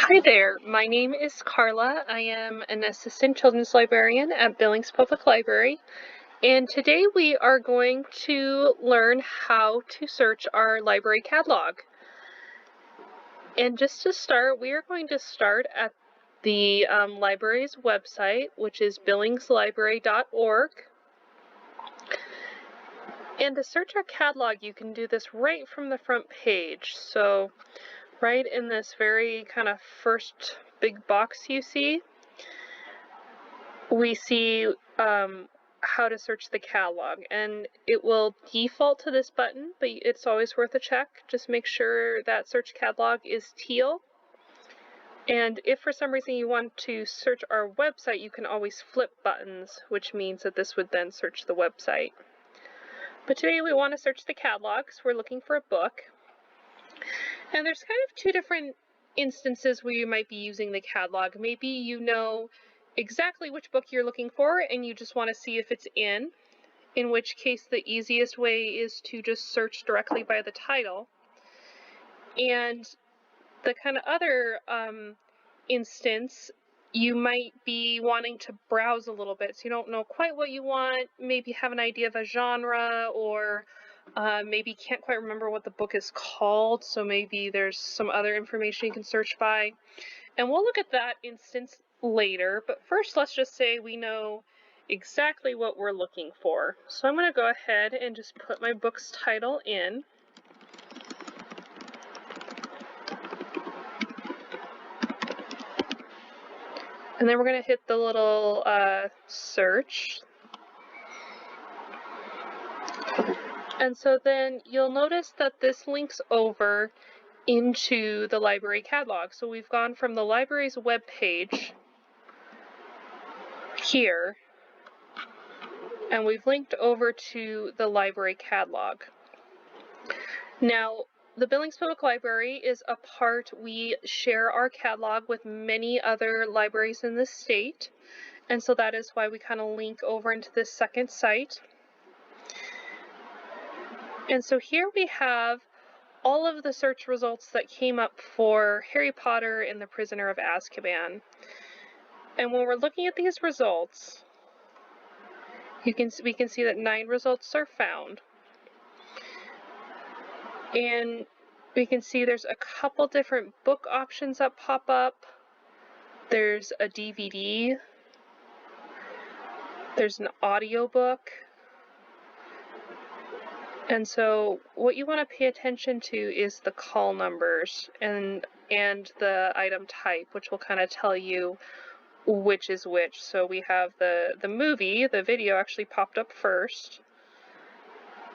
Hi there, my name is Carla. I am an assistant children's librarian at Billings Public Library, and today we are going to learn how to search our library catalog. And just to start, we are going to start at the library's website, which is billingslibrary.org. And to search our catalog, you can do this right from the front page. So right in this very kind of first big box you see, we see how to search the catalog, and it will default to this button, but it's always worth a check. Just make sure that search catalog is teal. And if for some reason you want to search our website, you can always flip buttons, which means that this would then search the website. But today we want to search the catalog, so we're looking for a book. And there's kind of two different instances where you might be using the catalog. Maybe you know exactly which book you're looking for and you just want to see if it's in which case the easiest way is to just search directly by the title. And the kind of other instance, you might be wanting to browse a little bit, so you don't know quite what you want, maybe have an idea of a genre, or maybe can't quite remember what the book is called, so maybe there's some other information you can search by. And we'll look at that instance later, but first let's just say we know exactly what we're looking for. So I'm going to go ahead and just put my book's title in. And then we're going to hit the little search. And so then you'll notice that this links over into the library catalog. So we've gone from the library's web page here, and we've linked over to the library catalog. Now, the Billings Public Library is a part, we share our catalog with many other libraries in the state, and so that is why we kind of link over into this second site. And so here we have all of the search results that came up for Harry Potter and the Prisoner of Azkaban. And when we're looking at these results, we can see that 9 results are found. And we can see there's a couple different book options that pop up. There's a DVD. There's an audiobook. And so what you want to pay attention to is the call numbers and the item type, which will kind of tell you which is which. So we have the movie, the video actually popped up first.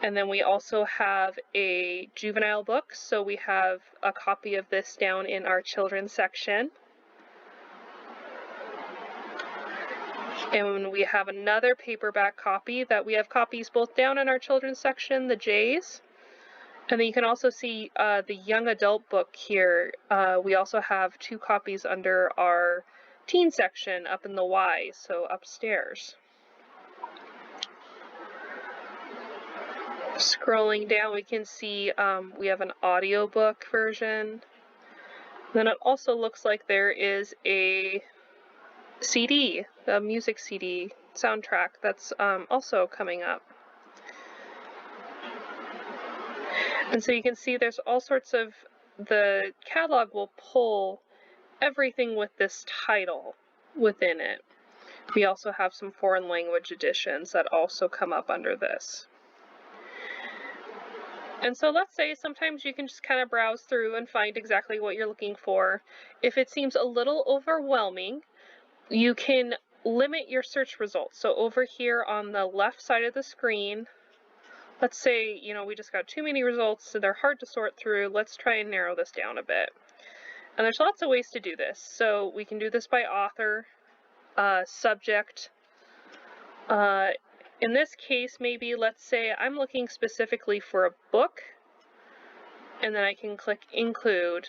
And then we also have a juvenile book, so we have a copy of this down in our children's section. And we have another paperback copy that we have copies both down in our children's section, the J's. And then you can also see the young adult book here. We also have 2 copies under our teen section up in the Y, so upstairs. Scrolling down, we can see we have an audiobook version. Then it also looks like there is a CD, a music CD soundtrack that's also coming up. And so you can see there's all sorts of, the catalog will pull everything with this title within it. We also have some foreign language editions that also come up under this. And so let's say sometimes you can just kind of browse through and find exactly what you're looking for. If it seems a little overwhelming, you can limit your search results. So over here on the left side of the screen, let's say, we just got too many results, so they're hard to sort through. Let's try and narrow this down a bit. And there's lots of ways to do this. So we can do this by author, subject. In this case, maybe let's say I'm looking specifically for a book, and then I can click include.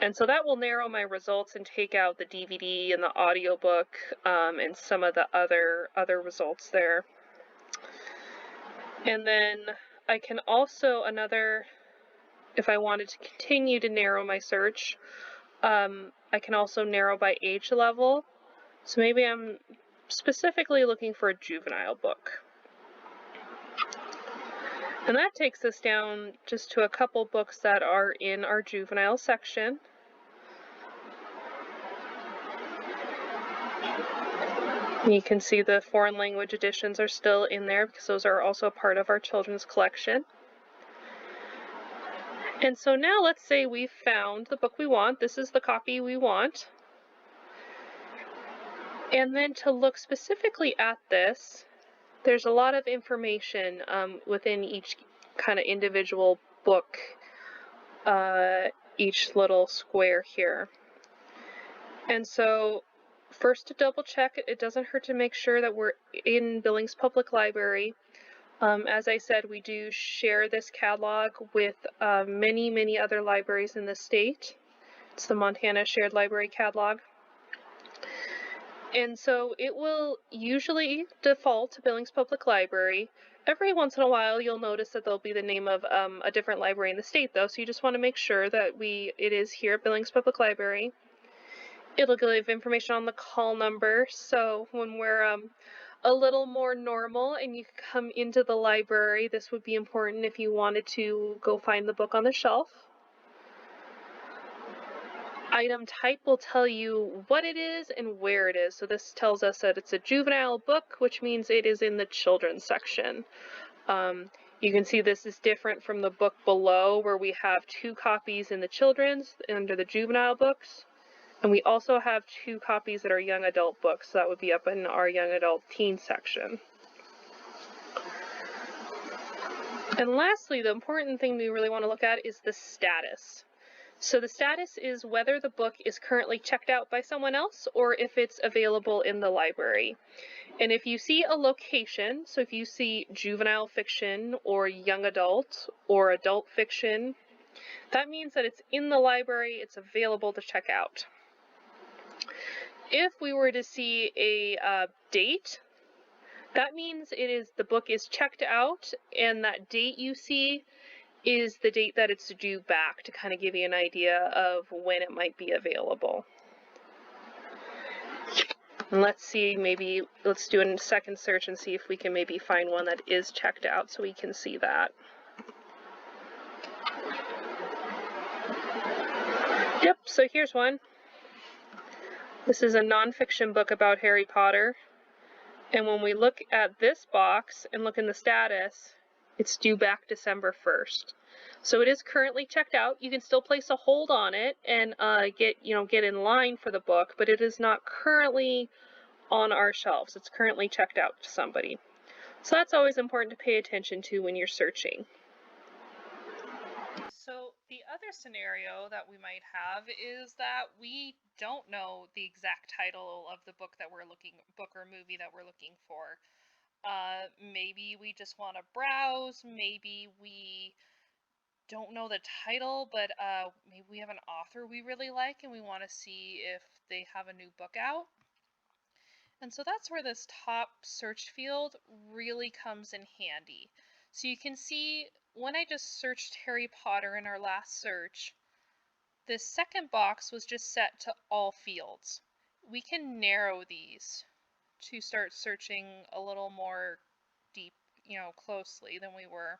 And so that will narrow my results and take out the DVD and the audiobook and some of the other results there. And then I can also, if I wanted to continue to narrow my search, I can also narrow by age level. So maybe I'm specifically looking for a juvenile book. And that takes us down just to a couple books that are in our juvenile section. You can see the foreign language editions are still in there because those are also part of our children's collection. And so now let's say we've found the book we want. This is the copy we want. And then to look specifically at this, there's a lot of information within each kind of individual book, each little square here. And so first, to double check, it doesn't hurt to make sure that we're in Billings Public Library. As I said, we do share this catalog with many, many other libraries in the state. It's the Montana Shared Library Catalog. And so it will usually default to Billings Public Library. Every once in a while, you'll notice that there'll be the name of a different library in the state, though, so you just want to make sure that it is here at Billings Public Library. It'll give information on the call number, so when we're a little more normal and you come into the library, this would be important if you wanted to go find the book on the shelf. Item type will tell you what it is and where it is. So this tells us that it's a juvenile book, which means it is in the children's section. You can see this is different from the book below, where we have 2 copies in the children's under the juvenile books. And we also have 2 copies that are young adult books, so that would be up in our young adult teen section. And lastly, the important thing we really want to look at is the status. So the status is whether the book is currently checked out by someone else or if it's available in the library. And if you see a location, so if you see juvenile fiction or young adult or adult fiction, that means that it's in the library, it's available to check out. If we were to see a date, that means the book is checked out, and that date you see is the date that it's due back, to kind of give you an idea of when it might be available. And let's do a second search and see if we can maybe find one that is checked out so we can see that. Yep, so here's one. This is a nonfiction book about Harry Potter. And when we look at this box and look in the status, it's due back December 1st. So it is currently checked out. You can still place a hold on it and get in line for the book, but it is not currently on our shelves. It's currently checked out to somebody. So that's always important to pay attention to when you're searching. So the other scenario that we might have is that we don't know the exact title of the book or movie that we're looking for. Maybe we just want to browse, maybe we don't know the title, but maybe we have an author we really like and we want to see if they have a new book out. And so that's where this top search field really comes in handy. So you can see when I just searched Harry Potter in our last search, this second box was just set to all fields. We can narrow these to start searching a little more deep, closely than we were.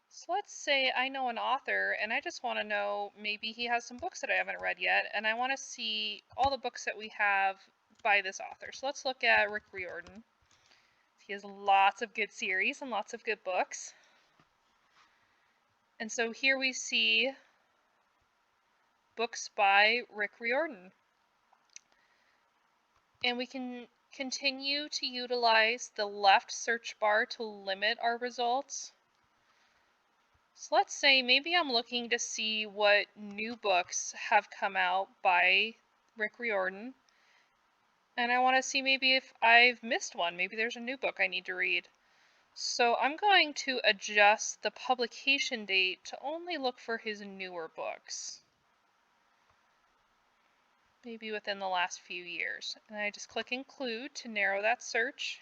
So let's say I know an author and I just want to know, maybe he has some books that I haven't read yet, and I want to see all the books that we have by this author. So let's look at Rick Riordan. He has lots of good series and lots of good books. And so here we see books by Rick Riordan. And we can continue to utilize the left search bar to limit our results. So let's say maybe I'm looking to see what new books have come out by Rick Riordan. And I want to see maybe if I've missed one. Maybe there's a new book I need to read. So I'm going to adjust the publication date to only look for his newer books. Maybe within the last few years. And I just click Include to narrow that search.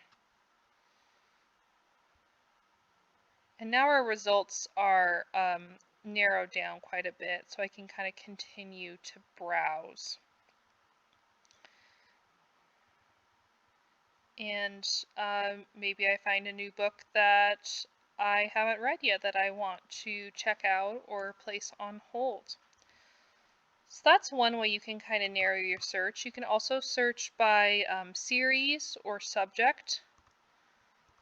And now our results are narrowed down quite a bit, so I can kind of continue to browse. And maybe I find a new book that I haven't read yet that I want to check out or place on hold. So that's one way you can kind of narrow your search. You can also search by series or subject.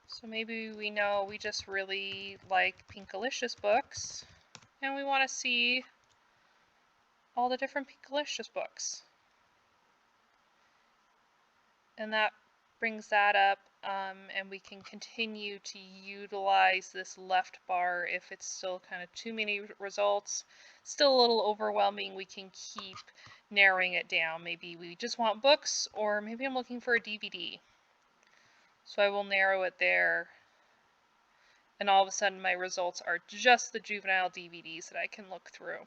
So maybe we know we just really like Pinkalicious books, and we want to see all the different Pinkalicious books. And that brings that up, and we can continue to utilize this left bar if it's still kind of too many results, still a little overwhelming. We can keep narrowing it down. Maybe we just want books, or maybe I'm looking for a DVD. So I will narrow it there, and all of a sudden my results are just the juvenile DVDs that I can look through.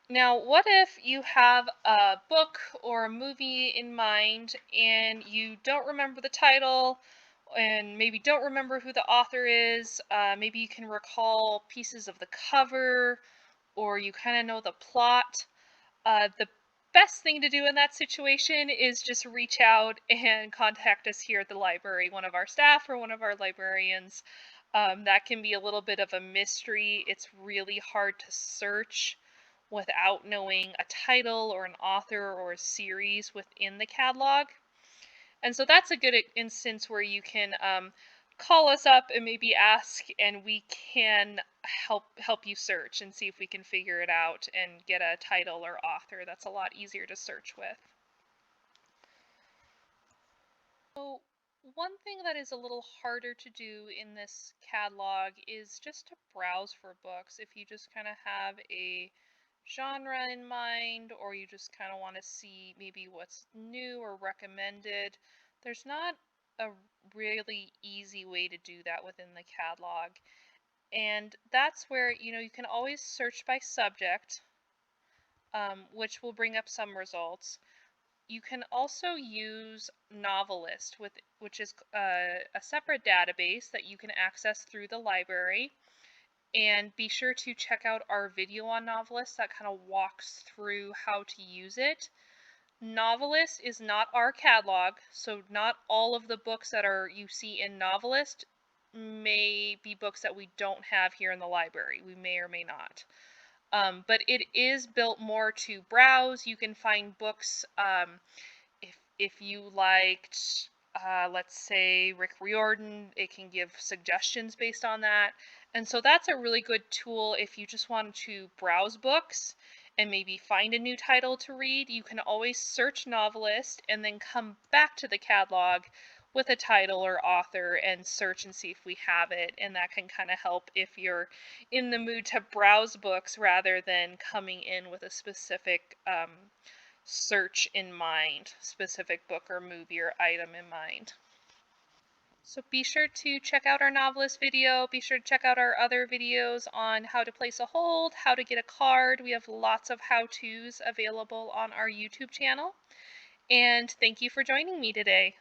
Now, what if you have a book or a movie in mind and you don't remember the title and maybe don't remember who the author is? Maybe you can recall pieces of the cover, or you kind of know the plot. The best thing to do in that situation is just reach out and contact us here at the library, one of our staff or one of our librarians. That can be a little bit of a mystery. It's really hard to search without knowing a title or an author or a series within the catalog. And so that's a good instance where you can call us up and maybe ask, and we can help you search and see if we can figure it out and get a title or author. That's a lot easier to search with. So one thing that is a little harder to do in this catalog is just to browse for books. If you just kind of have a genre in mind, or you just kind of want to see maybe what's new or recommended, there's not a really easy way to do that within the catalog. And that's where, you can always search by subject, which will bring up some results. You can also use Novelist, which is a separate database that you can access through the library. And be sure to check out our video on Novelist that kind of walks through how to use it. Novelist is not our catalog, so not all of the books that you see in Novelist may be books that we don't have here in the library. We may or may not. But it is built more to browse. You can find books, if you liked, let's say, Rick Riordan, it can give suggestions based on that. And so that's a really good tool if you just want to browse books and maybe find a new title to read. You can always search Novelist and then come back to the catalog with a title or author and search and see if we have it. And that can kind of help if you're in the mood to browse books rather than coming in with a specific search in mind, specific book or movie or item in mind. So be sure to check out our Novelist video. Be sure to check out our other videos on how to place a hold, how to get a card. We have lots of how-tos available on our YouTube channel. And thank you for joining me today.